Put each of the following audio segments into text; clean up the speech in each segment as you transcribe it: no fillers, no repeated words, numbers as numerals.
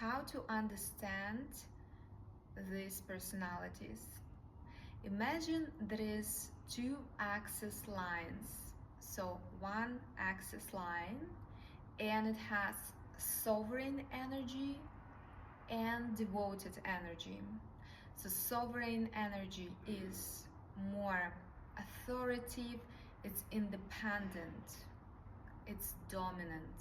how to understand these personalities. Imagine there is two axis lines. So one axis line, and it has sovereign energy and devoted energy. So sovereign energy is more authoritative, it's independent, it's dominant.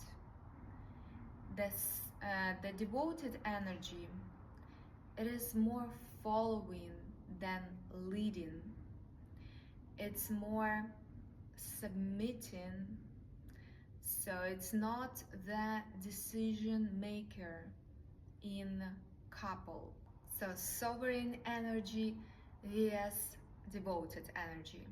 The devoted energy, it is more following than leading. It's more submitting, so it's not the decision maker in couple. So sovereign energy vs devoted energy.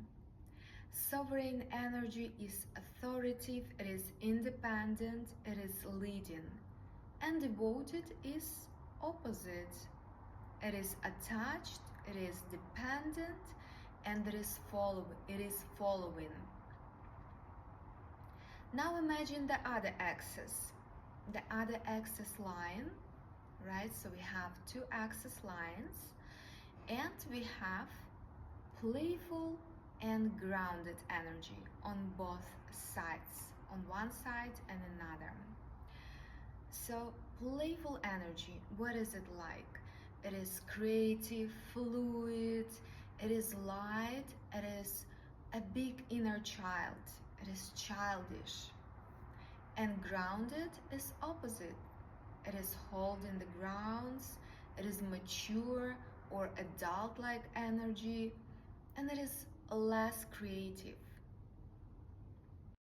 Sovereign energy is authoritative, it is independent, it is leading. And devoted is opposite. It is attached, it is dependent, and it is following. Now imagine the other axis. The other axis line, right? So we have two axis lines, and we have playful and grounded energy on both sides, on one side and another. So playful energy, what is it like? It is creative, fluid, it is light, it is a big inner child, it is childish. And grounded is opposite. It is holding the grounds, it is mature or adult-like energy, and it is less creative.